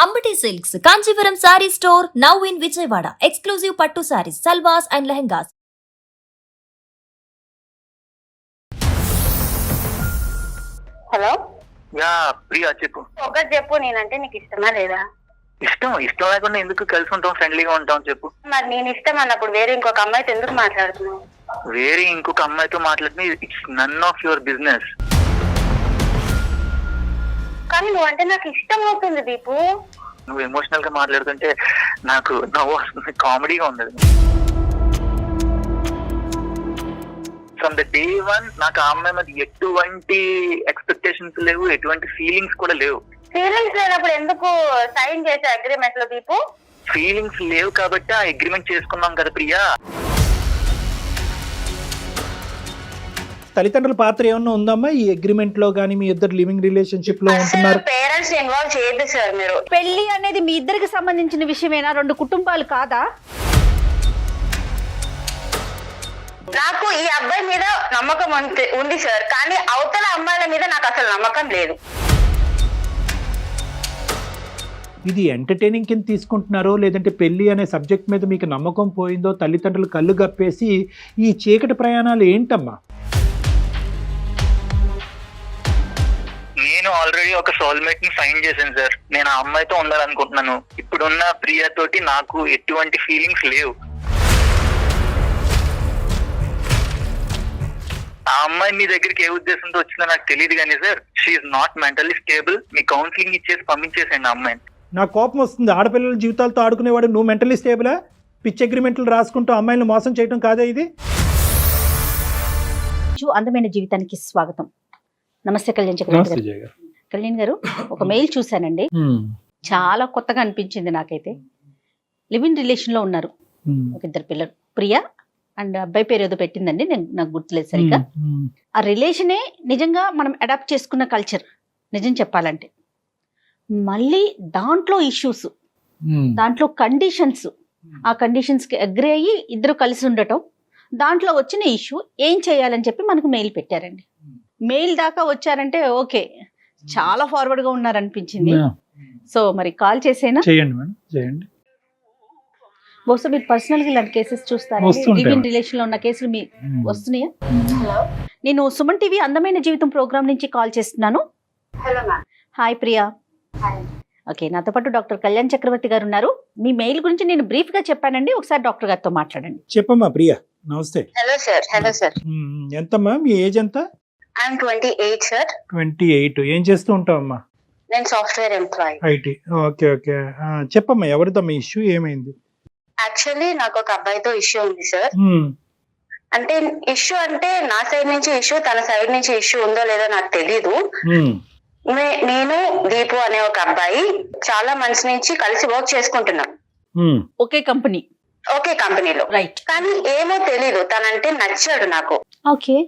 Ambati Silks, Kanchivaram Saree Store, now in Vijayawada. Exclusive Pattu Sarees, Salwas and Lehengas. Hello yeah Priya చెప్పు. ఒకటి చెప్పు, నేనంటే నీకు ఇష్టమా లేదా? ఇష్టం లేకుండా ఎందుకు కలిసి ఉంటాం, ఫ్రెండ్లీగా ఉంటాం చెప్పు. మరి నేను ఇష్టం అన్నప్పుడు వేరే ఇంకొక అమ్మాయితో ఎందుకు మాట్లాడుతున్నావు? వేరే ఇంకొక అమ్మాయితో మాట్లాడితే it's none of your business. కానీ నువ్వంటే నాకు ఇష్టం అవుతుంది దీపు. నువ్వు ఎమోషనల్ గా మాట్లాడుతుంటే నాకు నవ్వు వస్తుంది, కామెడీగా ఉండదు. ఫ్రమ్ ద డే వన్ నాకు ఆ అమ్మాయి మీద ఎటువంటి ఎక్స్పెక్టేషన్స్ లేవు, ఎటువంటి ఫీలింగ్స్ కూడా లేవు. ఫీలింగ్స్ లేనప్పుడు ఎందుకు సైన్ చేసే అగ్రిమెంట్ లో దీపు? ఫీలింగ్స్ లేవు కాబట్టి ఆ అగ్రిమెంట్ చేసుకున్నాం కదా ప్రియా. తల్లిదండ్రుల పాత్ర ఏమన్నా ఉందమ్మా ఈ అగ్రిమెంట్ లో గానీ? మీ ఇద్దరు లివింగ్ రిలేషన్షిప్ లో ఉంటున్నారు. పేరెంట్స్ ఇన్వాల్వ్ చేయొద్దు సార్ మీరు. పెళ్లి అనేది మీ ఇద్దరికి సంబంధించిన విషయమేనా? రెండు కుటుంబాలు కాదా? నాకు ఈ అబ్బాయి మీద నమ్మకం ఉంది సార్, కానీ అవతల అమ్మాయిల మీద నాకు అసలు నమ్మకం లేదు. ఇది ఎంటర్టైనింగ్ కింద తీసుకుంటున్నారో లేదంటే పెళ్లి అనే సబ్జెక్ట్ మీద మీకు నమ్మకం పోయిందో తల్లిదండ్రులు కళ్ళు గప్పేసి ఈ చీకటి ప్రయాణాలు ఏంటమ్మా? నేను ఆల్రెడీ ఒక సోల్మేట్ ని ఫైండ్ చేశాను సార్. నేను ఆ అమ్మాయితో ఉండాలనుకుంటున్నాను. ఇప్పుడున్న ప్రియా తోటి నాకు ఎటువంటి ఫీలింగ్స్ లేవు. ఆ అమ్మాయి మీ దగ్గరికి ఏ ఉద్దేశంతో వచ్చిందో నాకు తెలియదు కానీ sir, she's not mentally stable. మీ కౌన్సిలింగ్ ఇచ్చేసి పంపించేసాను ఆ అమ్మాయిని. నాకు కోపం వస్తుంది. ఆడపిల్లల జీవితాలతో ఆడుకునేవాడు నువ్వు మెంటలీ స్టేబులా? పిచ్ అగ్రిమెంట్లు రాసుకుంటూ అమ్మాయిలను మోసం చేయడం కాదా ఇది? అందమైన జీవితానికి స్వాగతం. నమస్తే కళ్యాణ్ చక్రవర్తి గారు. కళ్యాణ్ గారు, ఒక మెయిల్ చూశానండి, చాలా కొత్తగా అనిపించింది నాకైతే. లివ్ ఇన్ రిలేషన్ లో ఉన్నారు, ఒక ఇద్దరు పిల్లలు, ప్రియా అండ్ అబ్బాయి పేరు ఏదో పెట్టిందండి, నాకు గుర్తులేదు సరిగ్గా. ఆ రిలేషనే నిజంగా మనం అడాప్ట్ చేసుకున్న కల్చర్ నిజం చెప్పాలంటే. మళ్ళీ దాంట్లో ఇష్యూస్, దాంట్లో కండిషన్స్, ఆ కండిషన్స్ కి అగ్రి అయ్యి ఇద్దరు కలిసి ఉండటం, దాంట్లో వచ్చిన ఇష్యూ ఏం చేయాలని చెప్పి మనకు మెయిల్ పెట్టారండి. మెయిల్ దాకా వచ్చారంటే ఓకే, చాలా ఫార్వర్డ్ గా ఉన్నారనిపించింది. సో మరి కాల్ చేసేనా? చేయండి మేడం, చేయండి. బహుశా మీరు పర్సనల్ గా ఇలాంటి కేసెస్ చూస్తారా? లివ్ ఇన్ రిలేషన్ లో ఉన్న కేసులు మీ వస్తున్నాయా? నేను సుమన్ టీవీ అందమైన జీవితం ప్రోగ్రామ్ నుంచి కాల్ చేస్తున్నాను. Hello ma'am. Hi Priya. Okay, నాతో పాటు డాక్టర్ కళ్యాణ్ చక్రవర్తి గారు ఉన్నారు. మీ మెయిల్ గురించి నేను బ్రీఫ్ గా చెప్పానండి, ఒకసారి డాక్టర్ గారితో మాట్లాడండి. చెప్పమ్మా ప్రియా. నమస్తే. Hello sir. Hello sir. ఎంతమ్మా మీ ఏజ్ ఎంత? I'm 28 sir. 28. ఏం చేస్తూ ఉంటావమ్మా? నేను software employee. IT. Okay okay, చెప్పమ్మా ఎవరిదమ్మా ఇష్యూ, ఏమైంది? యాక్చువల్లీ నాకు ఒక అబ్బాయితో ఇష్యూ ఉంది సార్. అంటే ఇష్యూ అంటే నా సైడ్ నుంచి ఇష్యూ, తన సైడ్ నుంచి ఇష్యూ ఉందో లేదో నాకు తెలీదు. నేను దీపు అనే ఒక అబ్బాయి చాలా మంత్స్ నుంచి కలిసి వర్క్ చేసుకుంటున్నాం, ఒకే కంపెనీలో. రైట్. కానీ ఏమో తెలీదు, తనంటే నచ్చాడు నాకు. ఓకే.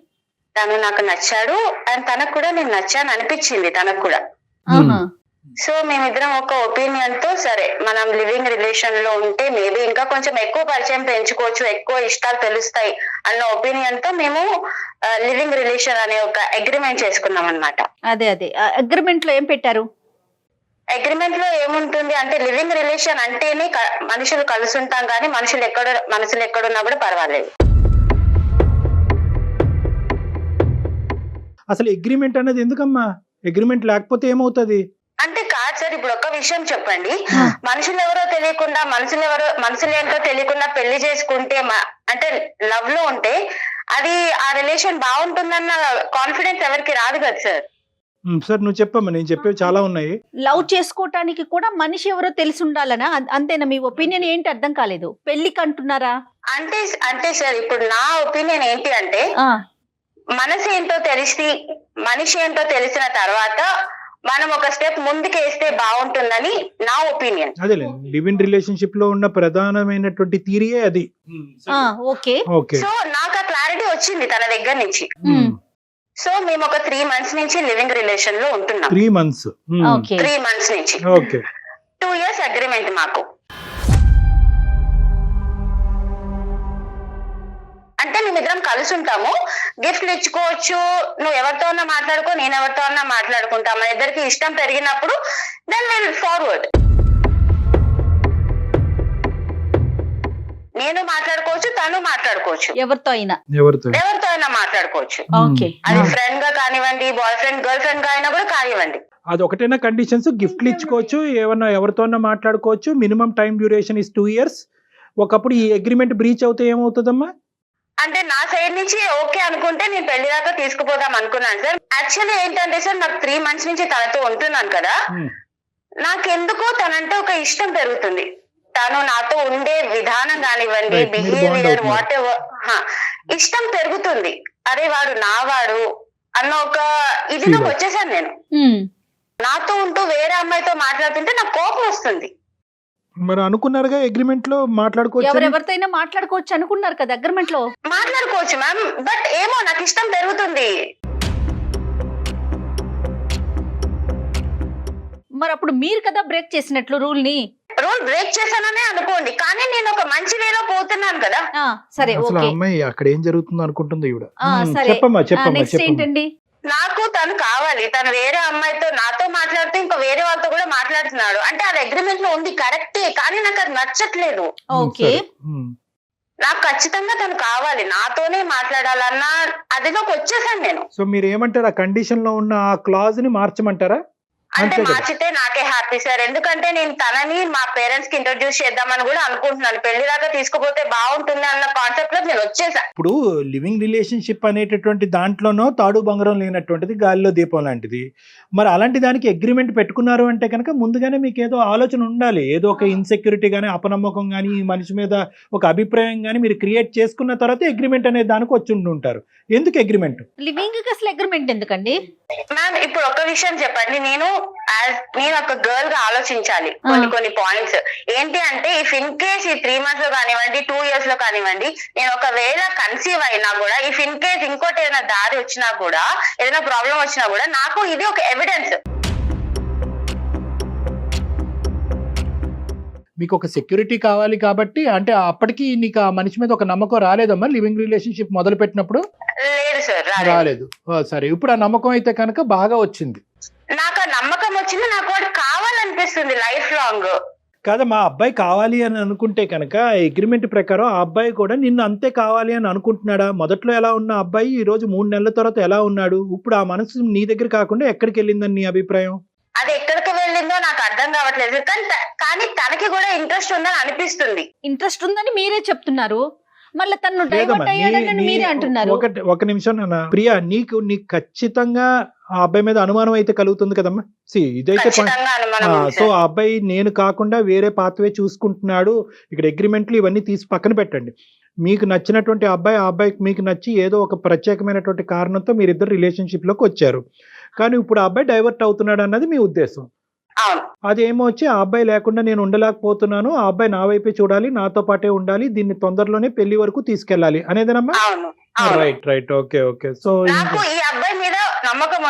తను నాకు నచ్చాడు అండ్ తనకు కూడా నేను నచ్చాను అనిపించింది తనకు కూడా. సో మేమిద్దరం ఒక ఒపీనియన్ తో సరే మనం లివింగ్ రిలేషన్ లో ఉంటే మేబీ ఇంకా కొంచెం ఎక్కువ పరిచయం పెంచుకోవచ్చు, ఎక్కువ ఇష్టాలు తెలుస్తాయి అన్న ఒపీనియన్ తో మేము లివింగ్ రిలేషన్ అనే ఒక అగ్రిమెంట్ చేసుకున్నాం అన్నమాట. అదే అగ్రిమెంట్ లో ఏం పెట్టారు? అగ్రిమెంట్ లో ఏముంటుంది అంటే లివింగ్ రిలేషన్ అంటేనే మనుషులు కలిసి ఉంటాం, కానీ మనసులు ఎక్కడున్నా కూడా పర్వాలేదు. అసలు అగ్రిమెంట్ అనేది ఎందుకమ్మా? అగ్రిమెంట్ లేకపోతే ఏమవుతుంది అంటే కాదు సార్, ఇప్పుడు ఒక విషయం చెప్పండి, మనుషులు ఏంటో తెలియకుండా పెళ్లి చేసుకుంటే అంటే లవ్ లో ఉంటే అది ఆ రిలేషన్ బాగుంటుందన్న కాన్ఫిడెన్స్ ఎవరికి రాదు కదా సార్. సార్ నువ్వు చెప్పమ్మా, నేను చెప్పేవి చాలా ఉన్నాయి. లవ్ చేసుకోవటానికి కూడా మనిషి ఎవరో తెలిసి ఉండాలనా? అంతేనా? మీ ఒపీనియన్ ఏంటి? అర్థం కాలేదు. పెళ్లికి అంటున్నారా? అంటే సార్ ఇప్పుడు నా ఒపీనియన్ ఏంటి అంటే, మనసు ఏంటో మనిషి ఏంటో తెలిసిన తర్వాత మనం ఒక స్టెప్ ముందుకేస్తే బాగుంటుందని నా ఒపీనియన్. అదేలే, లివ్ ఇన్ రిలేషన్షిప్ లో ఉన్న ప్రధానమైనటువంటి థియరీయే అది. ఓకే. సో నాకు ఆ క్లారిటీ వచ్చింది తన దగ్గర నుంచి. సో మేము ఒక 3 months నుంచి లివింగ్ రిలేషన్ లో ఉంటున్నాం. 3 months. 3 months నుంచి. ఓకే. 2 years అగ్రిమెంట్ మాకు. అంటే మేమిద్దరం కలిసి ఉంటాము, గిఫ్ట్లు ఇచ్చుకోవచ్చు, నువ్వు ఎవరితో ఉన్నా మాట్లాడుకో, నేను ఎవరితో ఉన్నా మాట్లాడుకుంటా, మన ఇద్దరికి ఇష్టం పెరిగినప్పుడు దెన్ విల్ ఫార్వర్డ్. నేను మాట్లాడుకోవచ్చు, తను మాట్లాడుకోవచ్చు, ఎవరితో అయినా ఎవరితో అయినా మాట్లాడుకోవచ్చు. ఓకే. అది ఫ్రెండ్ గా కానివ్వండి, బాయ్ ఫ్రెండ్ గర్ల్ ఫ్రెండ్ గా అయినా కూడా కానివ్వండి. అది ఒకటేనా కండిషన్స్? గిఫ్ట్లు ఇచ్చుకోవచ్చు, ఏమన్నా ఎవరితోన్నా మాట్లాడుకోవచ్చు, minimum time duration is 2 years. ఒకప్పుడు ఈ అగ్రిమెంట్ బ్రీచ్ అవుతే ఏమవుతుందమ్మా? అంటే నా సైడ్ నుంచి ఓకే అనుకుంటే నేను పెళ్లి దాకా తీసుకుపోదాం అనుకున్నాను సార్. యాక్చువల్లీ ఏంటంటే సార్, నాకు 3 months నుంచి తనతో ఉంటున్నాను కదా, నాకెందుకో తనంటే ఒక ఇష్టం పెరుగుతుంది. తను నాతో ఉండే విధానం కానివ్వండి, బిహేవియర్ వాట్ ఎవర్, ఇష్టం పెరుగుతుంది. అరే వాడు నావాడు అన్న ఒక ఇదిలోకి వచ్చేసాను నేను. నాతో ఉంటూ వేరే అమ్మాయితో మాట్లాడుతుంటే నాకు కోపం వస్తుంది. మరి అనుకున్నారుగా అగ్రిమెంట్ లో మాట్లాడుకోవచ్చు, ఎవరెవరితోనైనా మాట్లాడుకోవచ్చు అనుకున్నారు కదా అగ్రిమెంట్ లో. మాట్లాడుకోవచ్చు మ్యామ్, బట్ ఏమో నాకు ఇష్టం పెరుగుతుంది. మరి అప్పుడు మీరు కదా బ్రేక్ చేసినట్లు రూల్ ని. రూల్ బ్రేక్ చేశాననే అనుకోండి, కానీ నేను ఒక మంచి వేలో పోతున్నాను కదా. సరే అసలు ఓకే. అమ్మాయి అక్కడ ఏం జరుగుతుందో అనుకుంటుంది ఈవిడ. సరే చెప్పమ్మా చెప్పమ్మా నెక్స్ట్ చెప్పమ్మా. ఏంటండి? నాకు తను కావాలి. తను వేరే అమ్మాయితో నాతో మాట్లాడుతూ ఇంకా వేరే వాళ్ళతో కూడా మాట్లాడుతున్నాడు. అంటే అది అగ్రిమెంట్ లో ఉంది కరెక్టే, కానీ నాకు అది నచ్చట్లేదు. ఓకే. నాకు ఖచ్చితంగా తను కావాలి, నాతోనే మాట్లాడాలన్న అదిలోకి వచ్చేసాను నేను. సో మీరు ఏమంటారు, ఆ కండిషన్ లో ఉన్న ఆ క్లాజ్ ని మార్చమంటారా? అంటే మార్చితే నాకే హ్యాపీ సార్. ఎందుకంటే నేను తనని మా పేరెంట్స్ కి ఇంట్రొడ్యూస్ చేద్దామని కూడా అనుకుంటున్నాను. పెళ్లి దాకా తీసుకుపోతే బాగుంటుంది అన్న కాన్సెప్ట్ లో నేను వచ్చేసా. ఇప్పుడు లివింగ్ రిలేషన్షిప్ అనేటటువంటి దాంట్లోనో తాడు బంగారం లేనటువంటిది గాలిలో దీపం లాంటిది. మరి అలాంటి దానికి అగ్రిమెంట్ పెట్టుకున్నారు అంటే కనుక ముందుగానే మీకు ఏదో ఆలోచన ఉండాలి, ఏదో ఒక ఇన్సెక్యూరిటీ కానీ, అపనమ్మకం కానీ, ఈ మనిషి మీద ఒక అభిప్రాయం కానీ మీరు క్రియేట్ చేసుకున్న తర్వాత అగ్రిమెంట్ అనే దానికి వచ్చి ఉంటారు. ఎందుకు అగ్రిమెంట్? లివింగ్ కి అసలు అగ్రిమెంట్ ఎందుకండి? మ్యామ్ ఇప్పుడు ఒక విషయం చెప్పండి, నేను ఒక గర్ల్ గా ఆలోచించాలి కొన్ని పాయింట్స్. ఏంటి అంటే ఇఫ్ ఇన్ కేస్ ఈ 3 months లో కానివ్వండి, 2 years లో కానివ్వండి, నేను ఒకవేళ కన్సీవ్ అయినా కూడా, ఇఫ్ ఇన్ కేస్ ఇంకోటి ఏదైనా దారి వచ్చినా కూడా, ఏదైనా ప్రాబ్లం వచ్చినా కూడా, నాకు ఇది ఒక ఎవిడెన్స్. మీకు ఒక సెక్యూరిటీ కావాలి కాబట్టి, అంటే అప్పటికి నీకు ఆ మనిషి మీద ఒక నమ్మకం రాలేదమ్మా లివింగ్ రిలేషన్షిప్ మొదలు పెట్టినప్పుడు? లేదు సార్, రాలేదు. సరే, ఇప్పుడు ఆ నమ్మకం అయితే కనుక బాగా వచ్చింది. నాకు ఆ నమ్మకం వచ్చింది, నాకు వాడు కావాలనిపిస్తుంది లైఫ్ లాంగ్. కాదా, మా అబ్బాయి కావాలి అని అనుకుంటే కనుక అగ్రిమెంట్ ప్రకారం ఆ అబ్బాయి కూడా నిన్ను అంతే కావాలి అని అనుకుంటున్నాడా? మొదట్లో ఎలా ఉన్న అబ్బాయి ఈ రోజు 3 నెలల తర్వాత ఎలా ఉన్నాడు? ఇప్పుడు ఆ మనసు నీ దగ్గర కాకుండా ఎక్కడికి వెళ్ళిందని నీ అభిప్రాయం? అది ఎక్కడికి వెళ్ళిందో నాకు అర్థం కావట్లేదు, కానీ తనకి కూడా ఇంట్రెస్ట్ ఉందని అనిపిస్తుంది. ఇంట్రెస్ట్ ఉందని మీరే చెప్తున్నారు, మళ్ళీ తను డైవర్ట్ అయ్యాడని మీరే అంటున్నారు. ఒక నిమిషం నాన్న. ప్రియా, నీకు ఖచ్చితంగా ఆ అబ్బాయి మీద అనుమానం అయితే కలుగుతుంది కదమ్మా. ఇదైతే సో ఆ అబ్బాయి నేను కాకుండా వేరే పాత్వే చూసుకుంటున్నాడు. ఇక్కడ అగ్రిమెంట్లు ఇవన్నీ తీసి పక్కన పెట్టండి. మీకు నచ్చినటువంటి అబ్బాయి, ఆ అబ్బాయికి మీకు నచ్చి ఏదో ఒక ప్రత్యేకమైనటువంటి కారణంతో మీరిద్దరు రిలేషన్షిప్ లోకి వచ్చారు. కానీ ఇప్పుడు ఆ అబ్బాయి డైవర్ట్ అవుతున్నాడు అన్నది మీ ఉద్దేశం. అదేమో వచ్చి ఆ అబ్బాయి లేకుండా నేను ఉండలేకపోతున్నాను, ఆ అబ్బాయి నా వైపే చూడాలి, నాతో పాటే ఉండాలి, దీన్ని తొందరలోనే పెళ్లి వరకు తీసుకెళ్ళాలి అనేదేనమ్మా? Right okay. సో నాకు ఈ అబ్బాయి మీద నమ్మకం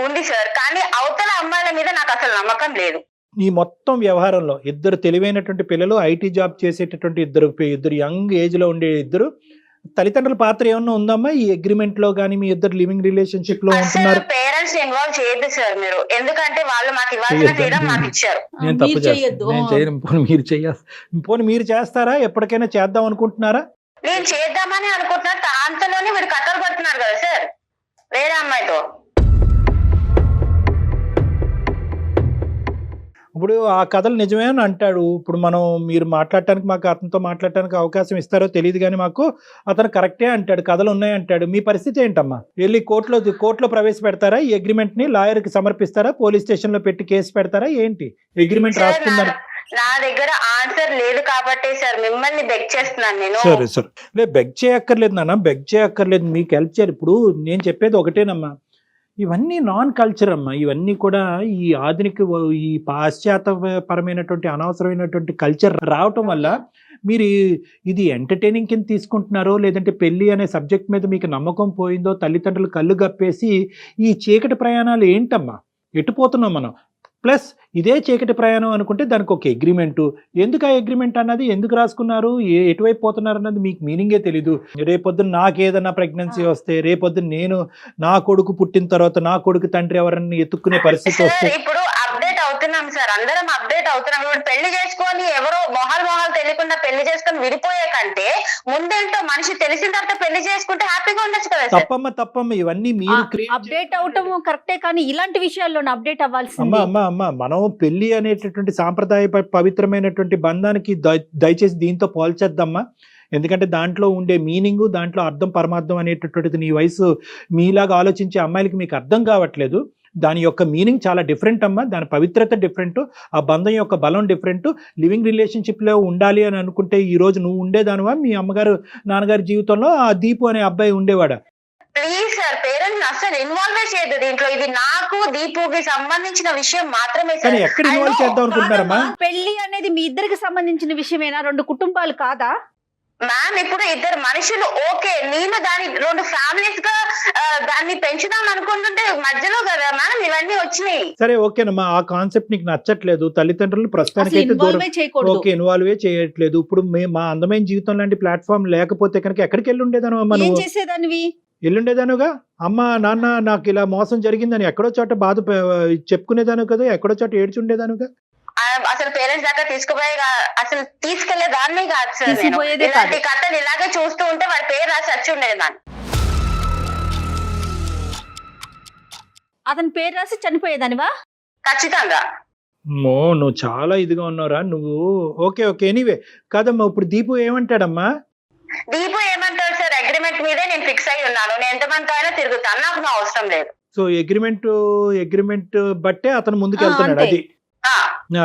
ఉంది సార్, కానీ అవతల అమ్మాయిల మీద నాకు అసలు నమ్మకం లేదు. ఈ మొత్తం వ్యవహారంలో ఇద్దరు తెలివైనటువంటి పిల్లలు, ఐటీ జాబ్ చేసేటటువంటి ఇద్దరు యంగ్ ఏజ్ లో ఉండే ఇద్దరు తల్లిదండ్రుల పాత్ర ఏమన్నా ఉందమ్మా ఈ అగ్రిమెంట్ లో గానీ? మీ ఇద్దరు లివింగ్ రిలేషన్షిప్ లో ఉంటున్నారు. పేరెంట్స్ ఇన్వాల్వ్ చేయొద్దు సార్ మీరు, ఎందుకంటే వాళ్ళు మాకు ఇవ్వాల్సిన ఫ్రీడమ్ మాకు ఇచ్చారు. నేను తప్పు చేస్తాను, నేను చేయను. పోనీ మీరు చేస్తారా? ఎప్పటికైనా చేద్దాం అనుకుంటున్నారా? నేను చేద్దామని అనుకుంటున్నా, అంతలోనే వీడు కథలు పడుతున్నారు కదా సార్ వేరే అమ్మాయితో. ఇప్పుడు ఆ కథలు నిజమే అని అంటాడు. ఇప్పుడు మీరు మాట్లాడటానికి, మాకు అతనితో మాట్లాడటానికి అవకాశం ఇస్తారో తెలియదు కానీ మాకు అతను కరెక్టే అంటాడు, కథలు ఉన్నాయి అంటాడు. మీ పరిస్థితి ఏంటమ్మా? వెళ్ళి కోర్టులో ప్రవేశపెడతారా ఈ అగ్రిమెంట్ ని? లాయర్ కి సమర్పిస్తారా? పోలీస్ స్టేషన్ లో పెట్టి కేసు పెడతారా? ఏంటి అగ్రిమెంట్ రాస్తుందని? నా దగ్గర ఆన్సర్ లేదు కాబట్టి సార్ మిమ్మల్ని బెగ్ చేస్తున్నాను నేను. సరే బెగ్ చేయక్కర్లేదు నాన్న, బెగ్ చేయక్కర్లేదు, మీకు హెల్ప్ చేయాలి. ఇప్పుడు నేను చెప్పేది ఒకటేనమ్మా, ఇవన్నీ నాన్ కల్చర్ అమ్మా. ఇవన్నీ కూడా ఈ ఆధునిక, ఈ పాశ్చాత్యపరమైనటువంటి అనవసరమైనటువంటి కల్చర్ రావటం వల్ల మీరు ఇది ఎంటర్టైనింగ్ కింద తీసుకుంటున్నారో, లేదంటే పెళ్లి అనే సబ్జెక్ట్ మీద మీకు నమ్మకం పోయిందో, తల్లిదండ్రులు కళ్ళు గప్పేసి ఈ చీకటి ప్రయాణాలు ఏంటమ్మా? ఎటుపోతున్నాం మనం? ప్లస్ ఇదే చీకటి ప్రయాణం అనుకుంటే దానికి ఒక అగ్రిమెంటు. ఎందుకు ఆ అగ్రిమెంట్ అన్నది, ఎందుకు రాసుకున్నారు, ఎటువైపు పోతున్నారు అన్నది మీకు మీనింగే తెలీదు. రేపొద్దున నాకు ఏదన్నా ప్రెగ్నెన్సీ వస్తే, రేపొద్దున నా కొడుకు పుట్టిన తర్వాత నా కొడుకు తండ్రి ఎవరన్నా ఎత్తుక్కునే పరిస్థితి వస్తే, ఇప్పుడు అప్డేట్ అవుతున్నాం సార్, అందరం అప్డేట్ అవుతున్నాం. ఇప్పుడు పెళ్లి చేసుకొని ఎవరో మొహాలు తెలియకుండా పెళ్లి చేసుకొని విడిపోయే కంటే ముందేంటో మనిషి తెలిసిన తర్వాత పెళ్లి చేసుకుంటే హ్యాపీగా ఉండొచ్చు కదా సార్. తప్పమ్మ ఇవన్నీ మీరు అప్డేట్ అవటం కరెక్టే, కానీ ఇలాంటి విషయాల్లో అప్డేట్ అవ్వాల్సింది. అమ్మ మనం పెళ్లి అనేటటువంటి సాంప్రదాయ పవిత్రమైనటువంటి బంధానికి దయచేసి దీంతో పోల్చేద్దామా. ఎందుకంటే దాంట్లో ఉండే మీనింగ్, దాంట్లో అర్థం పరమార్థం అనేటటువంటిది నీ వయసు మీలాగా ఆలోచించే అమ్మాయిలకి మీకు అర్థం కావట్లేదు. దాని యొక్క మీనింగ్ చాలా డిఫరెంట్ అమ్మా, దాని పవిత్రత డిఫరెంట్, ఆ బంధం యొక్క బలం డిఫరెంట్. లివింగ్ రిలేషన్షిప్లో ఉండాలి అని అనుకుంటే ఈ రోజు నువ్వు ఉండేదానివా, మీ అమ్మగారు నాన్నగారి జీవితంలో ఆ దీపు అనే అబ్బాయి ఉండేవాడా? ప్లీజ్ సార్, పేరెంట్స్ అసలు ఇన్వాల్వ్ చేయదు దీంట్లో. ఇది నాకు దీపుకి సంబంధించిన విషయం మాత్రమే కానీ సార్. ఎక్కడ ఇన్వాల్వ్ చేద్దాం అనుకుంటున్నారమ్మా? పెళ్లి అనేది మీ ఇద్దరికి సంబంధించిన విషయమేనా? రెండు కుటుంబాలు కాదా మ్యామ్? ఇప్పుడు ఇద్దరు మనుషులు ఓకే, నేను దాని రెండు ఫ్యామిలీస్ గా దాన్ని పెంచుదాం అనుకుంటుంటే మధ్యలో కదా మ్యామ్ ఇవన్నీ వచ్చినాయి. సరే ఓకేనమ్మా, ఆ కాన్సెప్ట్ నీకు నచ్చట్లేదు, తల్లిదండ్రులు ప్రస్తుతానికి అయితే దూరం ఓకే ఇన్వాల్వ్ చేయట్లేదు. ఇప్పుడు మా అందమైన జీవితం లాంటి ప్లాట్ఫామ్ లేకపోతే కనుక ఎక్కడికి వెళ్ళి ఉండేదాను అమ్మా? నువ్వు చేసేదానివి ఎల్లుండేదానుగా. అమ్మ నాన్న నాకు ఇలా మోసం జరిగిందని ఎక్కడో చోట బాధ చెప్పుకునేదాను కదా, ఎక్కడో చోట ఏడ్చుండేదానుగా. అసలు పేరెంట్స్ దాకా అసలు తీసుకెళ్లే దాన్ని కాదు సార్. నేను ఇలాంటి కథలు ఇలాగే చూస్తూ ఉంటే వాడి పేరు రాసి వచ్చి ఉండేదాన్ని. అతని పేరు రాసి చనిపోయేదానివా? ఖచ్చితంగా. నువ్వు చాలా ఇదిగా ఉన్నారా నువ్వు. ఓకే ఎనీవే కాదమ్మా, ఇప్పుడు దీపు ఏమంటాడమ్మా? దీపు ఏమంటారు సార్, అగ్రిమెంట్ మీదే నేను ఫిక్స్ అయి ఉన్నాను, నేను ఎంతమంది అయినా తిరుగుతాను, నాకు నా అవసరం లేదు. సో అగ్రిమెంట్ బట్టే అతను ముందుకు వెళ్తున్నాడు.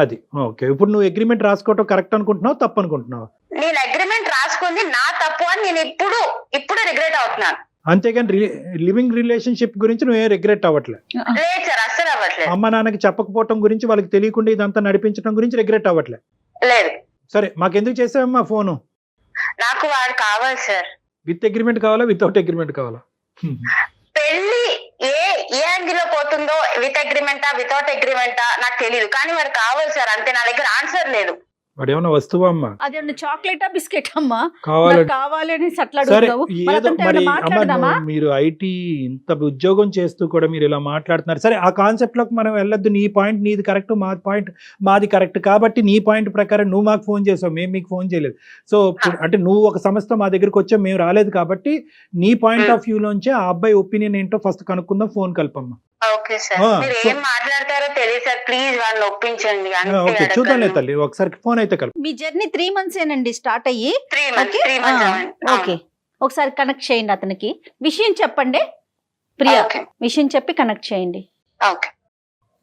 అది ఓకే. ఇప్పుడు నువ్వు అగ్రిమెంట్ రాసుకోవటం కరెక్ట్ అనుకుంటున్నావు, తప్పు అనుకుంటున్నావు? నేను అగ్రిమెంట్ రాసుకుంది నా తప్పు అని నేను ఇప్పుడు రిగ్రెట్ అవుతున్నాను. అంతేగాని లివింగ్ రిలేషన్షిప్ గురించి నువ్వే రిగ్రెట్ అవ్వట్లేదు? లేదు సార్, అస్సలు అవ్వట్లేదు. అమ్మ నాన్నకి చెప్పకపోవటం గురించి, వాళ్ళకి తెలియకుండా ఇదంతా నడిపించడం గురించి రిగ్రెట్ అవ్వట్లేదు? లేదు. సరే మాకెందుకు చేసావమ్మా ఫోను? నాకు వాడు కావాలి సార్. విత్ అగ్రిమెంట్ కావాలా, వితౌట్ అగ్రిమెంట్ కావాలా? పెళ్లి ఏ యాంగిల్ లో పోతుందో, విత్ అగ్రిమెంటా వితౌట్ అగ్రిమెంటా నాకు తెలియదు, కానీ వాడు కావాలి సార్, అంతే. నా దగ్గర ఆన్సర్ లేదు. వాడు ఏమన్నా వస్తువా అమ్మా? అదేమన్నా చాక్లెటా బిస్కెట్ అమ్మా? కావాలి అని మీరు ఐటీ ఇంత ఉద్యోగం చేస్తూ కూడా మీరు ఇలా మాట్లాడుతున్నారు. సరే ఆ కాన్సెప్ట్ లోకి మనం వెళ్ళొద్దు. నీ పాయింట్ నీది కరెక్ట్, మా పాయింట్ మాది కరెక్ట్. కాబట్టి నీ పాయింట్ ప్రకారం నువ్వు మాకు ఫోన్ చేసావు, మేము మీకు ఫోన్ చేయలేదు. సో అంటే నువ్వు ఒక సమస్యతో మా దగ్గరకు వచ్చావు, మేము రాలేదు. కాబట్టి నీ పాయింట్ ఆఫ్ వ్యూ లోంచి ఆ అబ్బాయి ఒపీనియన్ ఏంటో ఫస్ట్ కనుక్కుందాం. ఫోన్ కల్పమ్మా. ఓకే సార్, మీరు ఏం మాట్లాడతారో తెలియదు సార్, ప్లీజ్ వాళ్ళని ఒప్పించండి. ఓకే చూద్దాంలే తల్లి, ఒకసారి ఫోన్ అయితే కలుపు. మీ జర్నీ 3 months ఏనండి స్టార్ట్ అయ్యి? 3 months. ఓకే, ఒకసారి కనెక్ట్ చేయండి అతనికి, విషయం చెప్పండి ప్రియా, విషయం చెప్పి కనెక్ట్ చేయండి. ఓకే.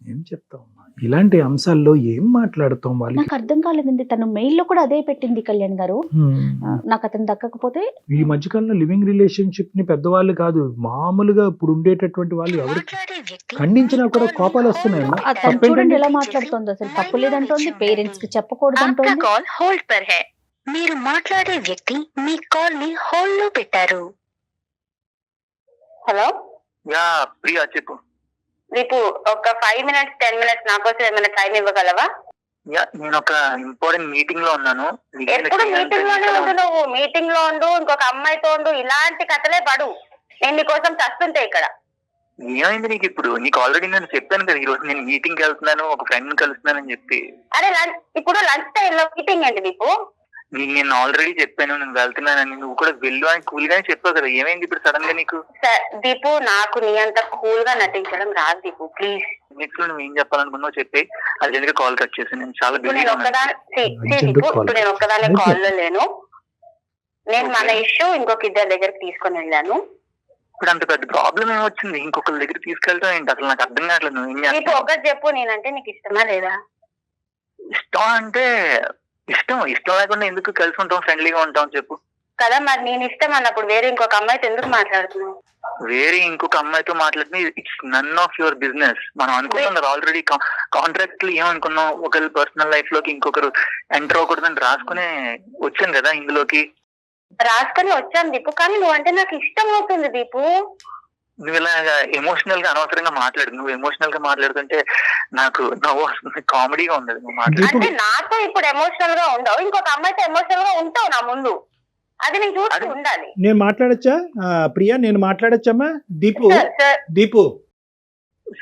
ఏం చెప్తావు ఇలాంటి అంశాల్లో, ఏం మాట్లాడుతాం? వాళ్ళు నాకు అర్థం కాలేదండి, తను మెయిల్ లో కూడా అదే పెట్టింది కళ్యాణ్ గారు. నాకు అతను దక్కకపోతే ఈ మధ్యకాలంలో లివింగ్ రిలేషన్షిప్ ని పెద్దవాళ్ళు కాదు, మామూలుగా ఇప్పుడు ఉండేటటువంటి వాళ్ళు ఎవరు ఖండించినా కూడా కోపాలు వస్తున్నాయి. అతను చూడండి ఎలా మాట్లాడుతుంది, అసలు తప్పు లేదంటోంది, పేరెంట్స్ కి చెప్పకూడదు అంటోంది. మీరు మాట్లాడే వ్యక్తి మీ కాల్ ని హోల్డ్ లో పెట్టారు. హలో ప్రియా చెప్పు. రేపు ఒక 5 minutes 10 minutes నా కోసం ఏమైనా టైం ఇవ్వగలవా? నేను ఒక ఇంపార్టెంట్ మీటింగ్ లో ఉన్నాను. ఎప్పుడు మీటింగ్ లోనే ఉండు, నువ్వు మీటింగ్ లో ఉండు, ఇంకొక అమ్మాయితో ఉండు, ఇలాంటి కథలే పడు. నేను నీకోసం చస్తుంటే ఇక్కడ. ఏమైంది నీకు ఇప్పుడు? నీకు ఆల్రెడీ నేను చెప్పాను కదా, ఈ రోజు నేను మీటింగ్ కి వెళ్తున్నాను, ఒక ఫ్రెండ్ కలుస్తున్నాను అని చెప్పి. అరే ఇప్పుడు లంచ్ టైం లో మీటింగ్ ఏంటి నీకు? నేను ఆల్రెడీ చెప్పాను నేను వెళ్తున్నానని, నువ్వు కూడా వెళ్ళు అని కూల్ గానే చెప్పావు కదా, ఏమైంది ఇప్పుడు సడన్ గా నీకు? దీపు, నాకు నీ అంత కూల్ గా నటించడం రాదు దీపు, ప్లీజ్. నెక్స్ట్ నువ్వు ఏం చెప్పాలనుకున్నావు చెప్పి అర్జెంట్ గా కాల్ కట్ చేసి. నేను చాలా ఇప్పుడు నేను ఒక్కదానే కాల్ లో లేను. నేను మన ఇష్యూ ఇంకొక ఇద్దరి దగ్గరికి తీసుకొని వెళ్ళాను. ఇప్పుడు అంత పెద్ద ప్రాబ్లం ఏమొచ్చింది? ఇంకొకరి దగ్గర తీసుకెళ్తాం ఏంటి? అసలు నాకు అర్థం కావట్లేదు. నువ్వు ఏం చేస్తావు? ఒకటి చెప్పు, నేనంటే నీకు ఇష్టమా లేదా? ఇష్టం అంటే ఇష్టం లేకుండా ఎందుకు కలిసి ఉంటాం, ఫ్రెండ్లీగా ఉంటాం చెప్పు కదా. మరి నేను ఇష్టం అన్నప్పుడు వేరే ఇంకొక అమ్మాయితో ఎందుకు మాట్లాడుతున్నావు? వేరే ఇంకొక అమ్మాయితో మాట్లాడితే it's none of your business. మనం అనుకున్నాం ఆల్రెడీ కాంట్రాక్ట్ లో ఏమనుకున్నాం, ఒకరి పర్సనల్ లైఫ్ లోకి ఇంకొకరు ఎంటర్ అవ్వకూడదని రాసుకునే వచ్చాను కదా ఇందులోకి. రాసుకొని వచ్చాను దీపు, కానీ నువ్వంటే నాకు ఇష్టం అవుతుంది దీపు. నువ్వు ఇలా ఎమోషనల్ గా అనవసరంగా మాట్లాడు. నువ్వు ఎమోషనల్ గా మాట్లాడుతుంటే నాకు నవ్వు వస్తుంది, కామెడీగా ఉండదు నువ్వు మాట్లాడు. అంటే నాతో ఇప్పుడు ఎమోషనల్ గా ఉండవు, ఇంకొక అమ్మాయితో ఎమోషనల్ గా ఉంటావు నా ముందు. అది నేను చూస్తూ ఉండాలి. నేను మాట్లాడచ్చా ప్రియా? నేను మాట్లాడచ్చమ్మా? దీపు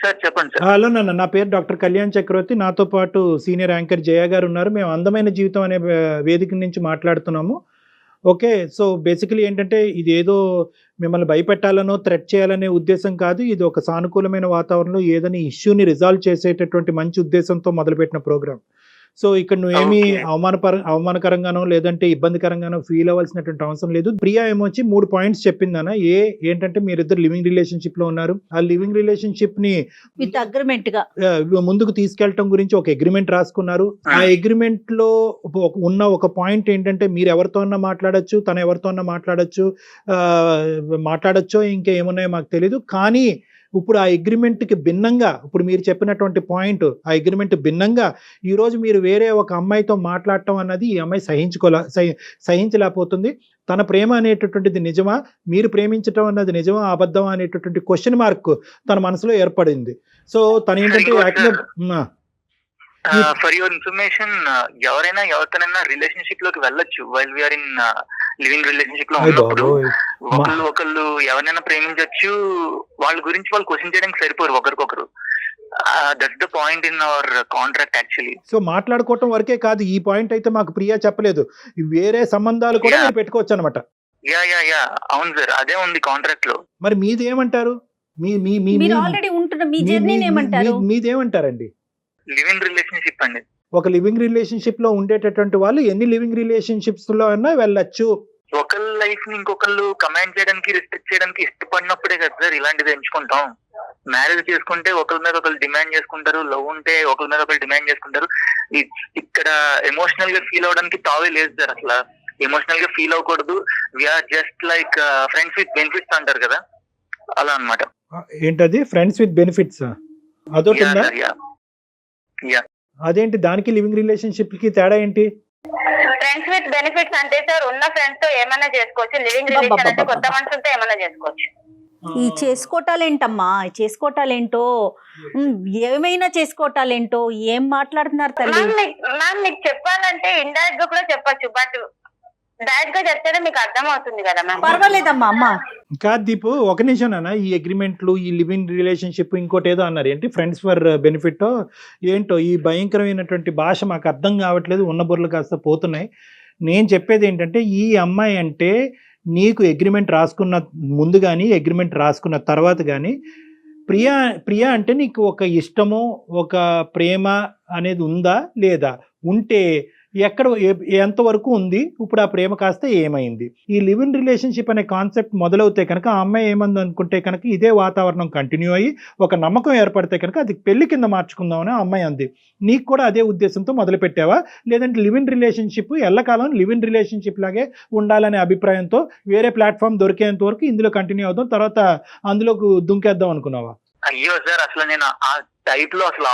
సార్ చెప్పండి సార్. హలో నాన్న, నా పేరు డాక్టర్ కళ్యాణ్ చక్రవర్తి. నాతో పాటు సీనియర్ యాంకర్ జయ గారు ఉన్నారు. మేము అందమైన జీవితం అనే వేదిక నుంచి మాట్లాడుతున్నాము. ఓకే, సో బేసికలీ ఏంటంటే ఇది ఏదో మిమ్మల్ని భయపెట్టాలనో థ్రెట్ చేయాలనే ఉద్దేశం కాదు. ఇది ఒక సానుకూలమైన వాతావరణంలో ఏదైనా ఇష్యూని రిజాల్వ్ చేసేటటువంటి మంచి ఉద్దేశంతో మొదలుపెట్టిన ప్రోగ్రామ్. సో ఇక్కడ నువ్వేమి అవమానకరంగానో లేదంటే ఇబ్బందికరంగానో ఫీల్ అవ్వాల్సినటువంటి అవసరం లేదు. ప్రియా ఏమొచ్చి 3 పాయింట్స్ చెప్పిందన్న. ఏంటంటే మీరిద్దరు లివింగ్ రిలేషన్షిప్ లో ఉన్నారు. ఆ లివింగ్ రిలేషన్షిప్ ని విత్ అగ్రిమెంట్ గా ముందుకు తీసుకెళ్లటం గురించి ఒక అగ్రిమెంట్ రాసుకున్నారు. ఆ అగ్రిమెంట్ లో ఉన్న ఒక పాయింట్ ఏంటంటే మీరు ఎవరితో అన్నా మాట్లాడొచ్చు, తను ఎవరితో అన్నా మాట్లాడచ్చో ఇంకా ఏమున్నాయో మాకు తెలీదు. కానీ ఇప్పుడు ఆ అగ్రిమెంట్కి భిన్నంగా, ఇప్పుడు మీరు చెప్పినటువంటి పాయింట్, ఆ అగ్రిమెంట్ భిన్నంగా ఈరోజు మీరు వేరే ఒక అమ్మాయితో మాట్లాడటం అన్నది ఈ అమ్మాయి సహించలేకపోతుంది. తన ప్రేమ అనేటటువంటిది నిజమా, మీరు ప్రేమించటం అన్నది నిజమా అబద్ధమా అనేటటువంటి క్వశ్చన్ మార్క్ తన మనసులో ఏర్పడింది. సో తను ఏంటంటే ఫర్ యువర్ ఇన్ఫర్మేషన్, ఎవరైనా ఎవరితోనైనా రిలేషన్షిప్ లోకి వెళ్ళొచ్చు while we're in living relationship లో ఉన్నప్పుడు. ఒకళ్ళు ఎవరైనా ప్రేమించవచ్చు, వాళ్ళ గురించి వాళ్ళు క్వశ్చన్ చేయడానికి సరిపోరు ఒకరికొకరు. That's the point in our contract actually. So మాట్లాడుకోవటం వరకే కాదు, ఈ పాయింట్ అయితే మాకు ప్రియా చెప్పలేదు, వేరే సంబంధాలు కూడా మీరు పెట్టుకోవచ్చు అనమాట. యా అవును సార్, అదే ఉంది కాంట్రాక్ట్ లో. మరి మీదేమంటారు? ఆల్రెడీ ఉంటున్న మీ జర్నీని ఏమంటారు? మీదేమంటారండి? లివింగ్ రిలేషన్షిప్ అండి. ఒక లివింగ్ రిలేషన్షిప్ లో ఉండేటటువంటి వాళ్ళు ఎన్ని లివింగ్ రిలేషన్షిప్స్ లో అయినా వెళ్ళొచ్చు. ఒకళ్ళ లైఫ్ ని ఇంకొకళ్ళు కమాండ్ చేయడానికి, రిస్ట్రిక్ట్ చేయడానికి ఇష్టపడినప్పుడే కదా సార్ ఇలాంటిది ఎంచుకుంటాం. మ్యారేజ్ చేసుకుంటే ఒకరి మీద ఒకరు డిమాండ్ చేసుకుంటారు, లవ్ ఉంటే ఒకరి మీద ఒకరు డిమాండ్ చేసుకుంటారు. ఇక్కడ ఎమోషనల్ గా ఫీల్ అవడానికి తావే లేదు సార్. అసలు ఎమోషనల్ గా ఫీల్ అవ్వకూడదు. We're just like friends with benefits అంటారు కదా, అలా అన్నమాట. ఏంటది ఫ్రెండ్స్ విత్ బెనిఫిట్స్? అదొకటి. అదేంటి, దానికి లివింగ్ రిలేషన్షిప్ కి తేడా ఏంటి? ఫ్రెండ్స్ విత్ బెనిఫిట్స్ అంటే సార్ ఉన్న ఫ్రెండ్స్ తో ఏమైనా చేసుకోవచ్చు. లివింగ్ రిలేషన్ అంటే కొత్త మనుషులతో ఏమైనా చేసుకోవచ్చు. ఈ చేసుకోవటాలేంటమ్మా, చేసుకోవటాలేంటో, ఏమైనా చేసుకోవటాలేంటో, ఏం మాట్లాడుతున్నారు తల్లి? మ్యామ్ మీకు చెప్పాలంటే ఇండైరెక్ట్ గా కూడా చెప్పొచ్చు, బట్ డైరెక్ట్ గా చెప్తేనే మీకు అర్థం అవుతుంది కదా మ్యామ్. పర్వాలేదమ్మా. అమ్మా కాదు దీపు, ఒక నిమిషం నాన్న. ఈ అగ్రిమెంట్లు, ఈ లివింగ్ రిలేషన్షిప్, ఇంకోటి ఏదో అన్నారు, ఏంటి ఫ్రెండ్స్ ఫర్ బెనిఫిట్ ఏంటో, ఈ భయంకరమైనటువంటి భాష మాకు అర్థం కావట్లేదు. ఉన్న బుర్రలు కాస్త పోతున్నాయి. నేను చెప్పేది ఏంటంటే, ఈ అమ్మాయి అంటే నీకు అగ్రిమెంట్ రాసుకున్న ముందు కానీ అగ్రిమెంట్ రాసుకున్న తర్వాత కానీ ప్రియా అంటే నీకు ఒక ఇష్టము, ఒక ప్రేమ అనేది ఉందా లేదా? ఉంటే ఎక్కడ, ఎంతవరకు ఉంది? ఇప్పుడు ఆ ప్రేమ కాస్త ఏమైంది? ఈ లివ్ ఇన్ రిలేషన్షిప్ అనే కాన్సెప్ట్ మొదలవుతే కనుక ఆ అమ్మాయి ఏమంది అనుకుంటే కనుక ఇదే వాతావరణం కంటిన్యూ అయ్యి ఒక నమ్మకం ఏర్పడితే కనుక అది పెళ్లి కింద మార్చుకుందామని ఆ అమ్మాయి అంది. నీకు కూడా అదే ఉద్దేశంతో మొదలు పెట్టావా, లేదంటే లివ్ ఇన్ రిలేషన్షిప్ ఎల్లకాలం లివ్ ఇన్ రిలేషన్షిప్ లాగే ఉండాలనే అభిప్రాయంతో వేరే ప్లాట్ఫామ్ దొరికేంత వరకు ఇందులో కంటిన్యూ అవుదాం, తర్వాత అందులోకి దుంకేద్దాం అనుకున్నావా? అయ్యో సార్, అసలు నేను ఆ టైప్ లో అసలు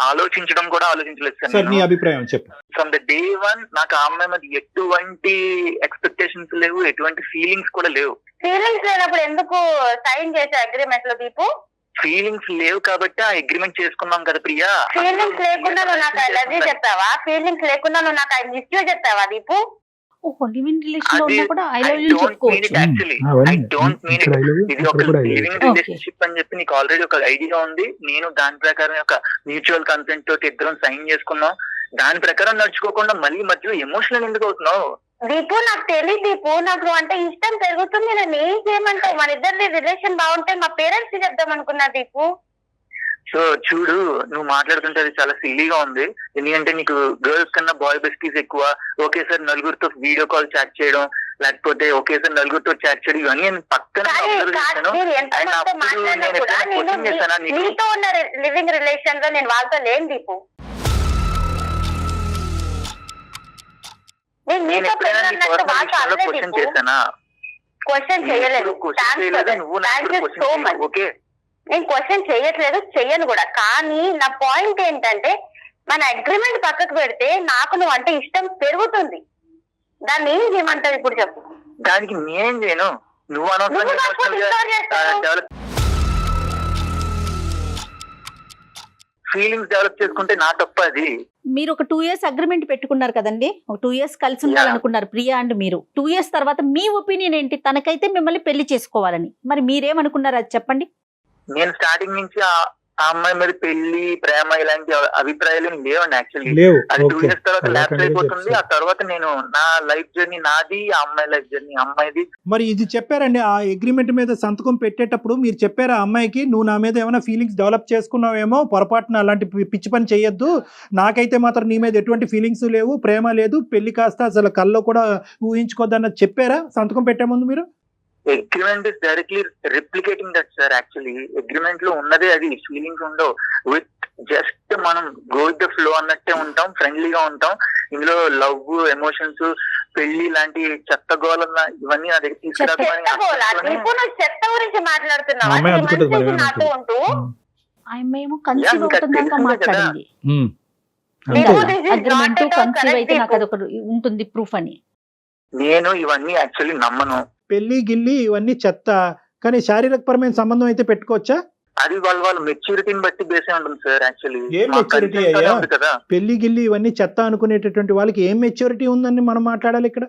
ఆలోచించడం కూడా ఆలోచించలేదు సార్. నీ అభిప్రాయం చెప్పు. ఫ్రమ్ ద డే వన్ నాకు ఆ అమ్మాయి మీద ఎటువంటి ఎక్స్పెక్టేషన్స్ లేవు, ఎటువంటి ఫీలింగ్స్ కూడా లేవు. ఫీలింగ్స్ లేనప్పుడు ఎందుకు సైన్ చేసే అగ్రిమెంట్ లో దీపు? ఫీలింగ్స్ లేవు కాబట్టి ఆ అగ్రిమెంట్ చేసుకున్నాం కదా ప్రియా. ఫీలింగ్స్ లేకుండా నువ్వు నాకు ఐ లవ్ యూ చెప్తావా? ఫీలింగ్స్ లేకుండా నువ్్ నాకు ఐ మిస్ యూ చెప్తావా దీపు? లివింగ్ రిలేషన్ లో ఉన్నా కూడా ఐ లవ్ యూ చెప్పుకోవచ్చు. I don't mean it. ఇది ఒక లివింగ్ రిలేషన్షిప్ అని చెప్పి నీకు ఆల్రెడీ ఒక ఐడియా ఉంది. నేను దాని ప్రకారం ఒక మ్యూచువల్ కన్సెంట్ తోటి ఇద్దరం సైన్ చేసుకున్నాం. దాని ప్రకారం నడుచుకోకుండా మళ్ళీ మధ్యలో ఎమోషనల్ ఎందుకు అవుతున్నావు? దీపు నాకు తెలియదు దీపు, నాకు అంటే ఇష్టం పెరుగుతుంది. నేను ఏం చేయమంటావు? మన ఇద్దరి రిలేషన్ బాగుంటే మా పేరెంట్స్ కి చెప్దాం అనుకున్నా దీపు. సో చూడు, నువ్వు మాట్లాడుతుంటే అది చాలా సిల్లీగా ఉంది. ఎందుకంటే నీకు గర్ల్స్ కన్నా బాయ్ బెస్టీస్ ఎక్కువ. ఒకేసారి నలుగురితో వీడియో కాల్ చాట్ చేయడం, లేకపోతే ఒకేసారి నలుగురితో చాట్ చేయడం, ఇవన్నీ పక్కన నీతో ఉన్న లివింగ్ రిలేషన్ లో నేను వాళ్ళతో లేను దీపు. క్వశ్చన్ చేయలేదు, నేను క్వశ్చన్ చేయట్లేదు, చెయ్యను కూడా. కానీ నా పాయింట్ ఏంటంటే, మన అగ్రిమెంట్ పక్కకు పెడితే నాకు నువ్వు అంటే ఇష్టం పెరుగుతుంది. దాన్ని ఏం చేయమంటావు ఇప్పుడు చెప్పు? దానికి నేనేం చేయను, నువ్వు ఫీలింగ్స్ డెవలప్ చేసుకుంటే నా తప్ప అది. మీరు ఒక 2 years అగ్రిమెంట్ పెట్టుకున్నారు కదండి, ఒక 2 years కలిసి ఉండాలనుకున్నారు ప్రియా అండ్ మీరు. 2 years తర్వాత మీ ఒపీనియన్ ఏంటి? తనకైతే మిమ్మల్ని పెళ్లి చేసుకోవాలని, మరి మీరేమనుకున్నారు అది చెప్పండి. నేను స్టార్టింగ్ నుంచి ఆ అమ్మాయి మీద పెళ్లి ప్రేమ ఇలాంటి అభిప్రాయాలు ఏం లేవండి యాక్చువల్లీ. లేవు. అది 2 ఓకే. years తర్వాత అలా ల్యాప్స్ కంటిన్యూ అయిపోతుంది. ఆ చేస్తారు. తర్వాత నేను నా లైఫ్ జర్నీ నాది, ఆ అమ్మాయి లైఫ్ జర్నీ అమ్మాయిది. మరి ఇది చెప్పారండి, ఆ అగ్రిమెంట్ మీద సంతకం పెట్టేటప్పుడు మీరు చెప్పారా అమ్మాయికి, నువ్వు నా మీద ఏమైనా ఫీలింగ్స్ డెవలప్ చేసుకున్నావేమో, పొరపాటున అలాంటి పిచ్చి పని చేయొద్దు, నాకైతే మాత్రం నీ మీద ఎటువంటి ఫీలింగ్స్ లేవు, ప్రేమ లేదు, పెళ్లి కాస్త అసలు కల్లో కూడా ఊహించుకోద్దన్నది చెప్పారా సంతకం పెట్టే ముందు మీరు? Agreement is directly replicating that sir. Actually agreement లో ఉన్నదే అది. ఫీలింగ్స్ ఉండవు. విత్ జస్ట్ మనం గో విత్ ద ఫ్లో అన్నట్టే ఉంటాం, ఫ్రెండ్లీగా ఉంటాం. ఇందులో లవ్, ఎమోషన్స్, పెళ్లి లాంటి చెత్త గోళ ఇవన్నీ నా దగ్గర చెత్త గురించి మాట్లాడుతున్నావా? అమ్మాయి అనుకుంటుంది మరి ఏమని నాతో ఉంటూ మేము కన్సీవ్ అవుతున్నాక మాట్లాడింది అగ్రిమెంట్ కన్సీవ్ అయితే నాకు అదొకటి ఉంటుంది ప్రూఫ్ అని. నేను ఇవన్నీ యాక్చువల్లీ నమ్మను. పెళ్లి గిల్లి ఇవన్నీ చెత్త, కానీ శారీరకపరమైన సంబంధం అయితే పెట్టుకోవచ్చా? అది వాళ్ళ మెచ్యూరిటీని బట్టి బేసే ఉంటుంది సార్. యాక్చువల్లీ ఏం మెచ్యూరిటీ అయ్యా? పెళ్లి గిల్లి ఇవన్నీ చెత్త అనుకునేటటువంటి వాళ్ళకి ఏం మెచ్యూరిటీ ఉందని మనం మాట్లాడాలి ఇక్కడ.